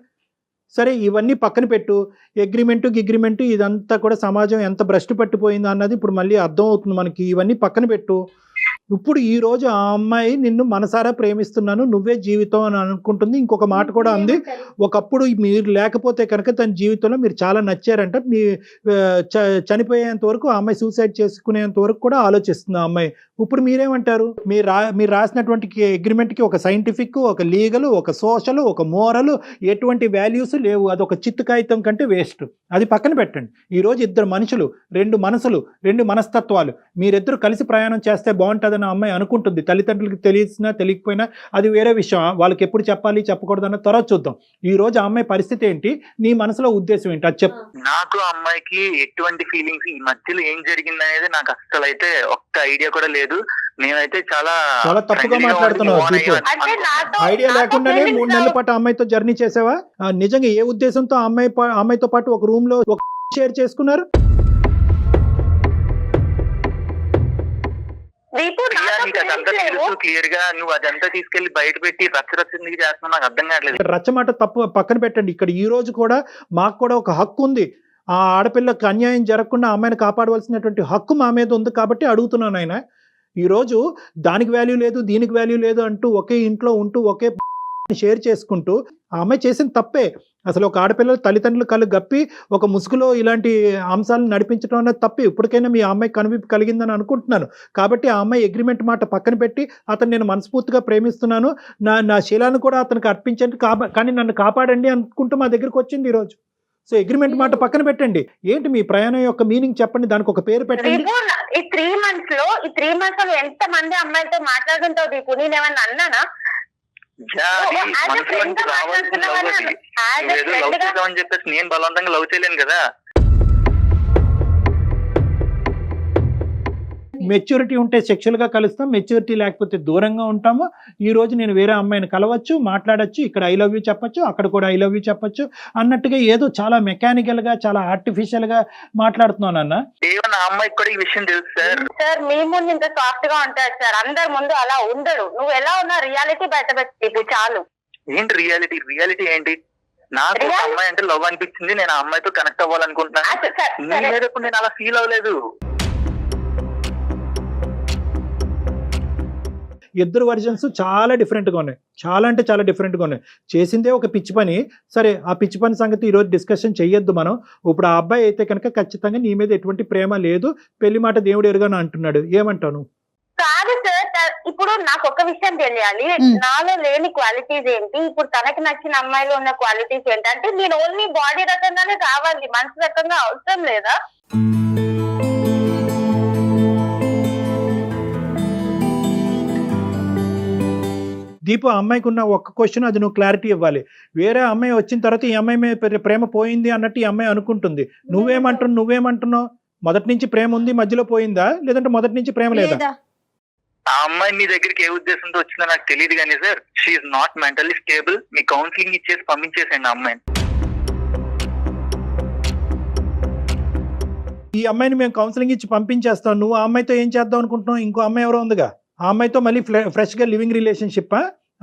సరే ఇవన్నీ పక్కన పెట్టు, అగ్రిమెంటు ఇదంతా కూడా సమాజం ఎంత భ్రష్టు పట్టిపోయిందో అన్నది ఇప్పుడు మళ్ళీ అర్థం అవుతుంది మనకి. ఇవన్నీ పక్కన పెట్టు. ఇప్పుడు ఈ రోజు ఆ అమ్మాయి నిన్ను మనసారా ప్రేమిస్తున్నాను, నువ్వే జీవితం అని అనుకుంటుంది. ఇంకొక మాట కూడా అంది, ఒకప్పుడు మీరు లేకపోతే కనుక తన జీవితంలో మీరు చాలా నచ్చారంట, మీ చనిపోయేంత వరకు ఆ అమ్మాయి సూసైడ్ చేసుకునేంత వరకు కూడా ఆలోచిస్తుంది ఆ అమ్మాయి. ఇప్పుడు మీరేమంటారు? మీరు రాసినటువంటి అగ్రిమెంట్కి ఒక సైంటిఫిక్, ఒక లీగల్, ఒక సోషల్, ఒక మోరల్, ఎటువంటి వాల్యూస్ లేవు. అది ఒక చిత్తు కాగితం కంటే వేస్ట్. అది పక్కన పెట్టండి. ఈరోజు ఇద్దరు మనుషులు, 2 మనసులు, 2 మనస్తత్వాలు, మీరిద్దరు కలిసి ప్రయాణం చేస్తే బాగుంటుందని ఆ అమ్మాయి అనుకుంటుంది. తల్లిదండ్రులకి తెలిసినా తెలియకపోయినా అది వేరే విషయం, వాళ్ళకి ఎప్పుడు చెప్పాలి చెప్పకూడదు అన్న తర్వాత చూద్దాం. ఈ రోజు ఆ అమ్మాయి పరిస్థితి ఏంటి, నీ మనసులో ఉద్దేశం ఏంటి అది చెప్పు. నాకు అమ్మాయికి ఎటువంటి ఫీలింగ్స్, ఈ మధ్యలో ఏం జరిగింది అనేది నాకు అసలు అయితే ఒక్క ఐడియా కూడా లేదు. నేనైతే చాలా తప్పుగా మాట్లాడుతున్నావు. ఐడియా లేకుండానే 3 నెలల పాటు అమ్మాయితో జర్నీ చేసావా? నిజంగా ఏ ఉద్దేశంతో అమ్మాయితో పాటు ఒక రూమ్ లో ఒక షేర్ చేసుకున్నారు? క్లియర్ గా నువ్వు అదంతా తీసుకెళ్లి బయట పెట్టి రచ్చరచ్చందుకు చేస్తున్నావు నాకు అర్థం కావట్లేదు. రచ్చమాట తప్పు పక్కన పెట్టండి. ఇక్కడ ఈ రోజు కూడా మాకు కూడా ఒక హక్కు ఉంది. ఆ ఆడపిల్లకి అన్యాయం జరగకుండా అమ్మాయిని కాపాడవలసినటువంటి హక్కు మా మీద ఉంది కాబట్టి అడుగుతున్నాను. ఆయన ఈరోజు దానికి వాల్యూ లేదు, దీనికి వాల్యూ లేదు అంటూ ఒకే ఇంట్లో ఉంటూ ఒకే షేర్ చేసుకుంటూ ఆ అమ్మాయి చేసిన తప్పే. అసలు ఒక ఆడపిల్లలు తల్లిదండ్రులు కళ్ళు గప్పి ఒక ముసుగులో ఇలాంటి అంశాలను నడిపించడం అనేది తప్పే. ఇప్పటికైనా మీ అమ్మాయి కనువిప్పు కలిగిందని అనుకుంటున్నాను. కాబట్టి ఆ అమ్మాయి అగ్రిమెంట్ మాట పక్కన పెట్టి, అతను నేను మనస్ఫూర్తిగా ప్రేమిస్తున్నాను, నా శీలాన్ని కూడా అతనికి అర్పించండి, కానీ నన్ను కాపాడండి అనుకుంటూ మా దగ్గరికి వచ్చింది ఈరోజు. సో అగ్రిమెంట్ మాట పక్కన పెట్టండి. ఏంటి మీ ప్రయాణం యొక్క మీనింగ్ చెప్పండి, దానికి ఒక పేరు పెట్టండి. ఈ 3 months లో ఎంత మంది అమ్మాయితో మాట్లాడుతుంటావు దీపు? నేనేమన్నా అన్నానా? చెప్పేసి నేను బలవంతంగా లవ్ చేయలేను కదా. మెచ్యూరిటీ ఉంటే సెక్షువల్గా కలుస్తాం, మెచ్యూరిటీ లేకపోతే దూరంగా ఉంటాము. ఈ రోజు నేను వేరే అమ్మాయిని కలవచ్చు, మాట్లాడచ్చు, ఇక్కడ ఐ లవ్ యూ చెప్పచ్చు, అక్కడ కూడా ఐ లవ్ యూ చెప్పచ్చు అన్నట్టుగా ఏదో చాలా మెకానికల్గా, చాలా ఆర్టిఫిషియల్గా మాట్లాడుతున్నాను అన్న. అమ్మాయికి కూడా ఈ విషయం తెలుసు సార్. సార్ మీ ముందు ఇంత సాఫ్ట్ గా ఉంటాడు సార్, అందరి ముందు అలా ఉండడు. నువ్వు ఎలా ఉన్నా రియాలిటీ బయట పెట్టి చాలు. ఏంటి రియాలిటీ? రియాలిటీ ఏంటి? నాకు అమ్మాయి అంటే లవ్ అనిపించింది, నేను ఆ అమ్మాయితో కనెక్ట్ అవ్వాలనుకుంటున్నాను. నేను అలా ఫీల్ అవ్వలేదు. ఇద్దరు వర్జన్స్ చాలా డిఫరెంట్గా ఉన్నాయి, చాలా అంటే చాలా డిఫరెంట్గా ఉన్నాయి. చేసిందే ఒక పిచ్చి పని. సరే ఆ పిచ్చి పని సంగతి ఈరోజు డిస్కషన్ చెయ్యొద్దు మనం. ఇప్పుడు ఆ అబ్బాయి అయితే కనుక ఖచ్చితంగా నీ మీద ఎటువంటి ప్రేమ లేదు, పెళ్లి మాట దేవుడు ఎరుగాను అంటున్నాడు. ఏమంటాను? కాదు సార్, ఇప్పుడు నాకు ఒక విషయం తెలియాలి, నాలో లేని క్వాలిటీస్ ఏంటి, ఇప్పుడు తనకి నచ్చిన అమ్మాయిలో ఉన్న క్వాలిటీస్ ఏంటి? అంటే నేను ఓన్లీ బాడీ రకంగానే కావాలి, మనసు రకంగా అవసరం లేదా? దీపు అమ్మాయికి ఉన్న ఒక్క క్వశ్చన్, అది నువ్వు క్లారిటీ ఇవ్వాలి. వేరే అమ్మాయి వచ్చిన తర్వాత ఈ అమ్మాయి మీద ప్రేమ పోయింది అన్నట్టు ఈ అమ్మాయి అనుకుంటుంది. నువ్వేమంటున్నావు? మొదటి నుంచి ప్రేమ ఉంది, మధ్యలో పోయిందా, లేదంటే మొదటి నుంచి ప్రేమ లేదా? ఆ అమ్మాయి మీ దగ్గరికి ఏ ఉద్దేశంతో వచ్చిందో నాకు తెలియదు కానీ sir, she's not mentally stable. మీ కౌన్సిలింగ్ ఇచ్చేసి పంపించేసండి ఆ అమ్మాయిని. ఈ అమ్మాయిని మేము కౌన్సిలింగ్ ఇచ్చి పంపించేస్తాం, నువ్వు ఆ అమ్మాయితో ఏం చేద్దాం అనుకుంటున్నావు? ఇంకో అమ్మాయి ఎవరో ఉందిగా, ఆ అమ్మాయితో మళ్ళీ ఫ్రెష్గా లివింగ్ రిలేషన్షిప్.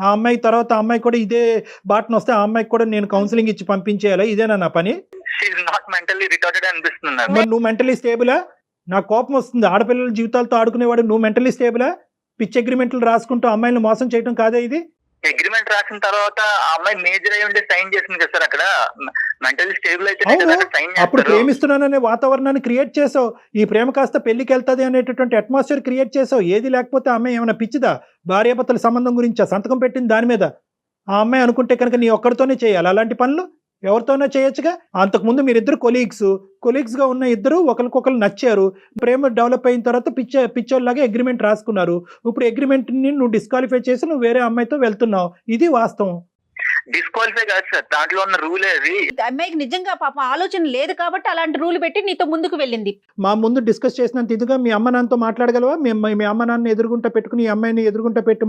ఆ అమ్మాయి తర్వాత ఆ అమ్మాయి కూడా ఇదే బాటను వస్తే ఆ అమ్మాయికి కూడా నేను కౌన్సిలింగ్ ఇచ్చి పంపించేయాలా? ఇదేనా నా పని? షీఈ్ నాట్ మెంటల్లీ రిటార్టెడ్ అనిపిస్తుంది. మరి నువ్వు మెంటల్లీ స్టేబులా? నాకు కోపం వస్తుంది. ఆడపిల్లల జీవితాలతో ఆడుకునేవాడు నువ్వు మెంటలీ స్టేబులా? పిచ్ అగ్రిమెంట్లు రాసుకుంటూ అమ్మాయిలను మోసం చేయడం కాదా ఇది? అగ్రిమెంట్ రాసిన తర్వాత ఆ అమ్మాయి మేజర్ అయి ఉంటే సైన్ చేసింది కదా సార్. అక్కడ మెంటల్లీ స్టేబుల్ అయితే అవును. సైన్ అప్పుడు చేస్తారు. ప్రేమిస్తున్నాననే వాతావరణాన్ని క్రియేట్ చేసావు. ఈ ప్రేమ కాస్త పెళ్లికి వెళ్తుంది అనేటటువంటి అట్మాస్ఫియర్ క్రియేట్ చేసావు. ఏది లేకపోతే ఆ అమ్మాయి ఏమైనా పిచ్చిదా? భార్యాభర్తల సంబంధం గురించా సంతకం పెట్టింది దాని మీద? ఆ అమ్మాయి అనుకుంటే కనుక నీ ఒక్కడితోనే చేయాలి అలాంటి పనులు? ఎవరితోనే చేయొచ్చుగా. అంతకుముందు మీరిద్దరు కొలీగ్స్ గా ఉన్న ఇద్దరు ఒకరికొకరు నచ్చారు. ప్రేమ డెవలప్ అయిన తర్వాత పిచ్చోళ్ళలాగా అగ్రిమెంట్ రాసుకున్నారు. ఇప్పుడు అగ్రిమెంట్ ని నువ్వు డిస్క్వాలిఫై చేసి నువ్వు వేరే అమ్మాయితో వెళ్తున్నావు. ఇది వాస్తవం. డిస్క్వాలిఫై కాదు సార్, దాంట్లో ఉన్న రూలే అది. అమ్మాయికి నిజంగా పాప ఆలోచన లేదు కాబట్టి అలాంటి రూల్ పెట్టి నీతో ముందుకు వెళ్ళింది. మా ముందు డిస్కస్ చేసినంత ఇదిగా మీ అమ్మ నాన్నతో మాట్లాడగలవా? మీ అమ్మ నాన్న ఎదురుగుంటా పెట్టుకుని ఈ అమ్మాయిని ఎదురుగుంటా పెట్టి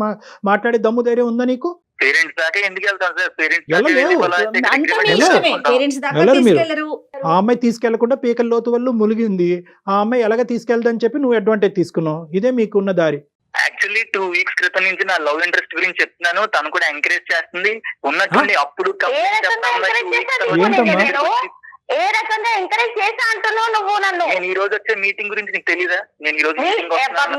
మాట్లాడే దమ్ము ధైర్యం ఉందా నీకు? పేరెంట్స్ దాకా ఎందుకు వెళ్తాం సార్? పేరెంట్స్ దాకా వెళ్ళరు మీరు. తీసుకెళ్లరు. ఆ అమ్మాయి తీసుకెళ్లకుండా పీకల లోతు వల్ల ములిగింది. ఆ అమ్మాయి ఎలాగ తీసుకెళ్దని చెప్పి నువ్వు అడ్వాంటేజ్ తీసుకున్నావు. ఇదే మీకున్న దారి. యాక్చువల్లీ 2 weeks క్రితం నుంచి నా లవ్ ఇంట్రెస్ట్ గురించి చెప్తున్నాను. తను కూడా ఎంకరేజ్ చేస్తుంది. ఉన్నట్టుండి అప్పుడు ఏ రకంగా ఎంకరేజ్ చేసా అంటున్నావు నువ్వు నన్ను? నేను ఈ రోజు వచ్చే మీటింగ్ గురించి నీకు తెలీదా? నేను ఈ రోజు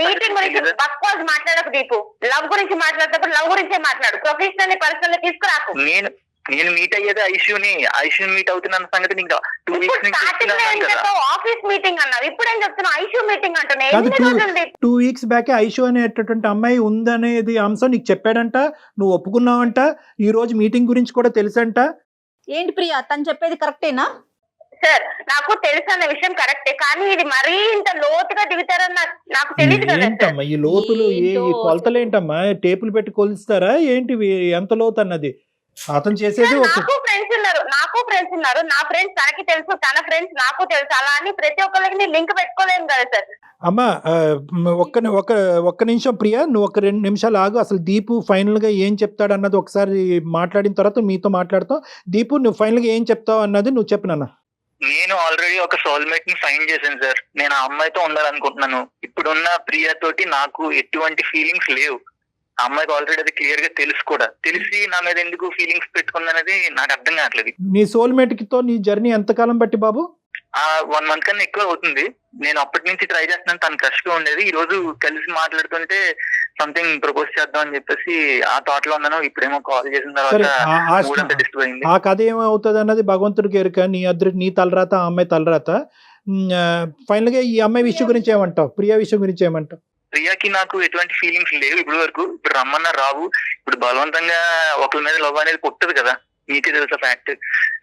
మీటింగ్ గురించి బక్వాస్ మాట్లాడకు దీపు. లవ్ గురించి మాట్లాడేటప్పుడు లవ్ గురించే మాట్లాడు. ప్రొఫెషనల్ పర్సనల్ తీసుకురాకు. నేను మీట్ అయ్యేది ఐషుని మీట్ అవుతున్న సంగతి నీకు 2 weeks నుంచి ఆఫీస్ మీటింగ్ అన్నావు, ఇప్పుడేం చెప్తున్నావు ఐషు మీటింగ్ అంటున్నా? కాదు, ఎన్ని రోజులు 2 weeks బ్యాక్ ఐషు అనేటటువంటి అమ్మాయి ఉందనేది అంశం నీకు చెప్పాడంట, నువ్వు ఒప్పుకున్నావంట. ఈ రోజు మీటింగ్ గురించి కూడా తెలుసంట. ఏంటి ప్రియా తను చెప్పేది కరెక్టేనా? సార్ నాకు తెలుసు అన్న విషయం కరెక్టే, కానీ ఇది మరీ ఇంత లోతుగా దిగుతారని నాకు తెలియదు కదా. ఏంటమ్మా ఈ లోతులు? ఈ కొలతలు ఏంటమ్మా? టేపులు పెట్టి కొలుస్తారా ఏంటివి? ఎంత లోతు అన్నది అతను చేసేది. నాకు ఫ్రెండ్స్ ఉన్నారు, నా ఫ్రెండ్స్ తనకి తెలుసు, తన ఫ్రెండ్స్ నాకు తెలుసు. అలా అని ప్రతి ఒక్కరికి లింక్ పెట్టుకోలేము కదా సార్. అమ్మా ఒక్క నిమిషం ప్రియా, నువ్వు ఒక 2 నిమిషాలు ఆగు. అసలు దీపు ఫైనల్ గా ఏం చెప్తాడు అన్నది ఒకసారి మాట్లాడిన తర్వాత మీతో మాట్లాడతాం. దీపు నువ్వు ఫైనల్ గా ఏం చెప్తావు అన్నది నువ్వు చెప్పు నాన్న. నేను ఆల్రెడీ ఒక సోల్మేట్ ని ఫైండ్ చేశాను సార్. నేను ఆ అమ్మాయితో ఉండాలనుకుంటున్నాను. ఇప్పుడున్న ప్రియా తోటి నాకు ఎటువంటి ఫీలింగ్స్ లేవు. ఆ అమ్మాయికి ఆల్రెడీ అది క్లియర్ గా తెలుసు కూడా. తెలిసి నా మీద ఎందుకు ఫీలింగ్స్ పెట్టుకుందనేది నాకు అర్థం కావట్లేదు. నీ సోల్మేట్ తో నీ జర్నీ ఎంతకాలం బట్టి బాబు? 1 month కన్నా ఎక్కువ అవుతుంది. నేను అప్పటి నుంచి ట్రై చేస్తున్నాను. తను క్రష్ గా ఉండేది. ఈ రోజు కలిసి మాట్లాడుతుంటే సంథింగ్ ప్రపోజ్ చేద్దాం అని చెప్పేసి ఆ థాట్ లో ఉన్నాను. ఇప్పుడేమో కాల్ చేసిన తర్వాత డిస్టర్బ్ అయింది. ఆ కథ ఏమవుతుంది అన్నది భగవంతుడికి ఎరుక. నీ తలరాత, ఆ అమ్మాయి తలరాత. ఫైనల్ గా ఈ అమ్మాయి విషయం గురించి ఏమంటావు? ప్రియా విషయం గురించి ఏమంటావు? ప్రియాకి నాకు ఎటువంటి ఫీలింగ్స్ లేవు ఇప్పుడు వరకు. ఇప్పుడు రమ్మన్నా రావు. ఇప్పుడు బలవంతంగా ఒకరి మీద లవ్ అనేది పుట్టదు కదా, నీకే తెలుసా ఫ్యాక్ట్.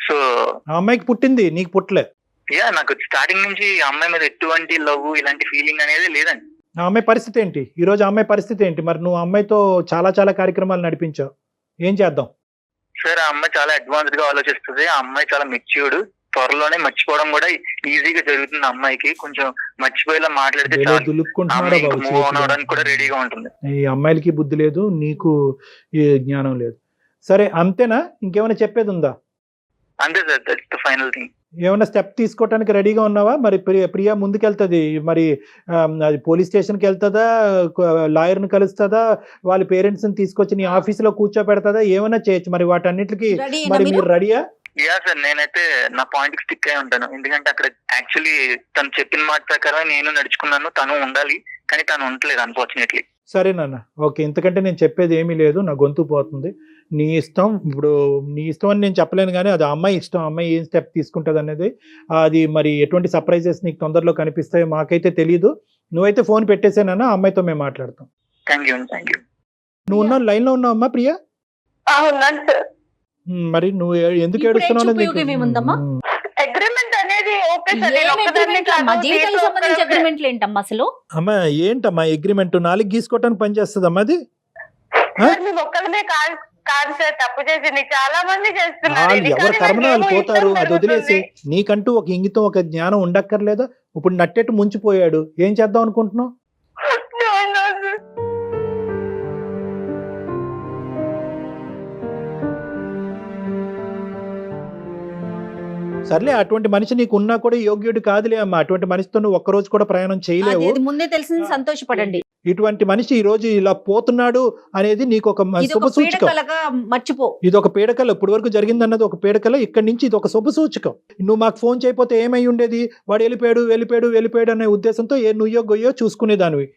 సో ఆ అమ్మాయికి పుట్టింది, నీకు పుట్టలే. నాకు స్టార్టింగ్ నుంచి ఆ అమ్మాయి మీద ఎటువంటి లవ్ ఇలాంటి ఫీలింగ్ అనేది లేదండి. ఆ అమ్మాయి పరిస్థితి ఏంటి ఈ రోజు? ఆ అమ్మాయి పరిస్థితి ఏంటి? మరి నువ్వు అమ్మాయితో చాలా కార్యక్రమాలు నడిపించావు, ఏం చేద్దాం? సార్ ఆ అమ్మాయి చాలా అడ్వాన్స్డ్ గా ఆలోచిస్తుంది. ఆ అమ్మాయి చాలా మెచ్యూర్డ్. త్వరలోనే మర్చిపోవడం కూడా ఈజీగా జరుగుతుంది. అమ్మాయికి కొంచెం మర్చిపోయేలా మాట్లాడితే మూవ్ ఆన్ అవడానికి కూడా రెడీగా ఉంటుంది. ఈ అమ్మాయిలకి బుద్ధి లేదు, నీకు ఈ జ్ఞానం లేదు. సరే అంతేనా? ఇంకేమైనా చెప్పేది ఉందా? అంతే sir, that's the final thing. ఏమైనా స్టెప్ తీసుకోవడానికి రెడీగా ఉన్నావా? మరి ప్రియా ముందుకెళ్తుంది, మరి అది పోలీస్ స్టేషన్కి వెళ్తుందా, లాయర్ని కలుస్తుందా, వాళ్ళ పేరెంట్స్ ని తీసుకొచ్చి నీ ఆఫీసులో కూర్చోపెడతా? ఏమైనా చేయొచ్చు. మరి వాటన్నిటికి మరి మీరు రెడీయా? యా సార్, నేనైతే నా పాయింట్ కి స్టిక్ అయి ఉంటాను. ఎందుకంటే అక్కడ యాక్చువల్లీ తను చెప్పిన మాట ప్రకారం నేను నడుచుకున్నాను. తను ఉండాలి, కానీ తను ఉండలేదు అన్ఫార్చునేట్లీ. సరేనన్న, ఓకే. ఇంతకంటే నేను చెప్పేది ఏమీ లేదు, నా గొంతు పోతుంది. నీ ఇష్టం. ఇప్పుడు నీ ఇష్టం అని నేను చెప్పలేను, కానీ అది అమ్మాయి ఇష్టం. అమ్మాయి ఏం స్టెప్ తీసుకుంటుంది అనేది, అది మరి ఎటువంటి సర్ప్రైజెస్ నీకు తొందరలో కనిపిస్తాయో మాకైతే తెలియదు. నువ్వైతే ఫోన్ పెట్టేసానన్నా, ఆ అమ్మాయితో మేము మాట్లాడతాం. Thank you. నువ్వు ఉన్న లైన్ లో ఉన్నావు అమ్మా ప్రియా? మరి నువ్వు ఎందుకు ఏడుస్తున్నావు? అగ్రిమెంట్ అనేది అసలు అమ్మా ఏంటమ్మా అగ్రిమెంట్? 4 గీసుకోవటానికి పనిచేస్తుందమ్మా అది? ఒక్కరినే కాదు సార్ తప్పు చేసింది, చాలా మంది చేస్తున్నారు. ఎవరు కర్మన వాళ్ళు పోతారు, అది వదిలేసి నీకంటూ ఒక ఇంగితం, ఒక జ్ఞానం ఉండక్కర్లేదా? ఇప్పుడు నట్టేట్టు ముంచిపోయాడు, ఏం చేద్దాం అనుకుంటున్నావు? సర్లే, అటువంటి మనిషి నీకు ఉన్నా కూడా యోగ్యుడు కాదులే అమ్మా. అటువంటి మనిషితో నువ్వు ఒక్కరోజు కూడా ప్రయాణం చేయలేవు. ముందే తెలిసింది, సంతోషపడండి. ఇటువంటి మనిషి ఈ రోజు ఇలా పోతున్నాడు అనేది నీకు ఒక ఇది శుభ ఒక సూచకం. పీడకలగా మర్చిపో. ఇది ఒక పీడకల, ఇప్పటి వరకు జరిగింది అన్నది ఒక పీడకల, ఇక్కడి నుంచి ఇది ఒక శుభ సూచకం. నువ్వు మాకు ఫోన్ చేయకపోతే ఏమై ఉండేది, వాడు వెళ్ళిపోయాడు అనే ఉద్దేశంతో ఏ నుయ్యో గొయ్యో చూసుకునేదానివి.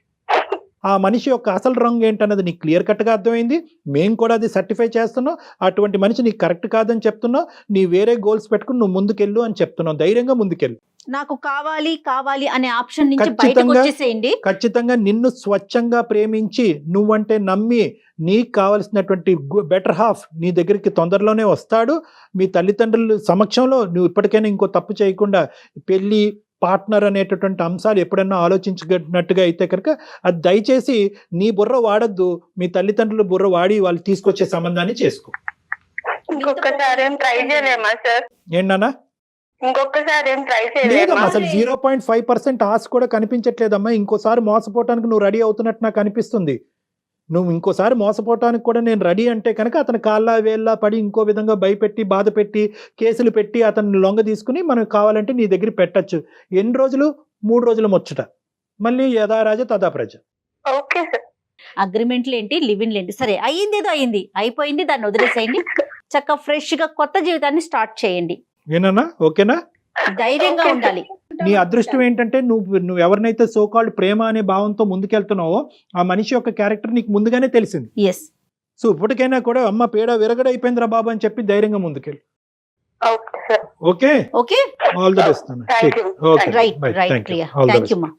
ఆ మనిషి యొక్క అసలు రంగు ఏంటన్నది నీకు క్లియర్ కట్గా అర్థమైంది. మేము కూడా అది సర్టిఫై చేస్తున్నాం. అటువంటి మనిషి నీకు కరెక్ట్ కాదని చెప్తున్నావు. నీ వేరే గోల్స్ పెట్టుకుని నువ్వు ముందుకెళ్ళు అని చెప్తున్నావు. ధైర్యంగా ముందుకెళ్ళు. నాకు కావాలి అనే ఆప్షన్ నుంచి బయటకు ఖచ్చితంగా వచ్చేసేయండి. ఖచ్చితంగా నిన్ను స్వచ్ఛంగా ప్రేమించి నువ్వంటే నమ్మి నీకు కావలసినటువంటి బెటర్ హాఫ్ నీ దగ్గరికి తొందరలోనే వస్తాడు. మీ తల్లిదండ్రుల సమక్షంలో నువ్వు ఇప్పటికైనా ఇంకో తప్పు చేయకుండా పెళ్లి పార్ట్నర్ అనేటటువంటి అంశాలు ఎప్పుడన్నా ఆలోచించినట్టుగా అయితే కనుక అది దయచేసి నీ బుర్ర వాడద్దు. మీ తల్లిదండ్రుల బుర్ర వాడి వాళ్ళు తీసుకొచ్చే సంబంధాన్ని చేసుకో. ఇంకొకసారి ఏం ట్రై చేయలేమా సార్? ఏంటన్నా? ఇంకొకసారి ఏం ట్రై లేదమ్మా, చేయలేమా? అసలు 0.5% ఆశ కూడా కనిపించట్లేదమ్మా. ఇంకోసారి మోసపోవటానికి నువ్వు రెడీ అవుతున్నట్టు నాకు అనిపిస్తుంది. నువ్వు ఇంకోసారి మోసపోవటానికి కూడా నేను రెడీ అంటే కనుక అతని కాళ్ళ వేళ్ళ పడి ఇంకో విధంగా భయపెట్టి బాధ పెట్టి కేసులు పెట్టి అతన్ని లొంగ తీసుకుని మనకు కావాలంటే నీ దగ్గర పెట్టచ్చు. ఎన్ని రోజులు? 3 రోజులు ముచ్చట. మళ్ళీ యథా రాజ తథా ప్రజ. Okay sir. అగ్రిమెంట్లు ఏంటి, లివిన్లు ఏంటి, సరే అయ్యింది ఏదో అయింది, అయిపోయింది, దాన్ని వదిలేసేయండి. చక్కగా ఫ్రెష్ గా కొత్త జీవితాన్ని స్టార్ట్ చేయండి. ఏనన్నా? ఓకేనా? ధైర్యంగా ఉండాలి. నీ అదృష్టం ఏంటంటే నువ్వు ఎవరినైతే సోకాల్డ్ ప్రేమ అనే భావంతో ముందుకెళ్తున్నావో ఆ మనిషి యొక్క క్యారెక్టర్ నీకు ముందుగానే తెలిసింది. ఎస్. సో ఇప్పటికైనా కూడా అమ్మ పేడ విరగడైపోయిందిరా బాబు అని చెప్పి ధైర్యంగా ముందుకెళ్ళు. Okay sir. Okay, okay, all the best. Thank you. Right right Priya, thank you మా.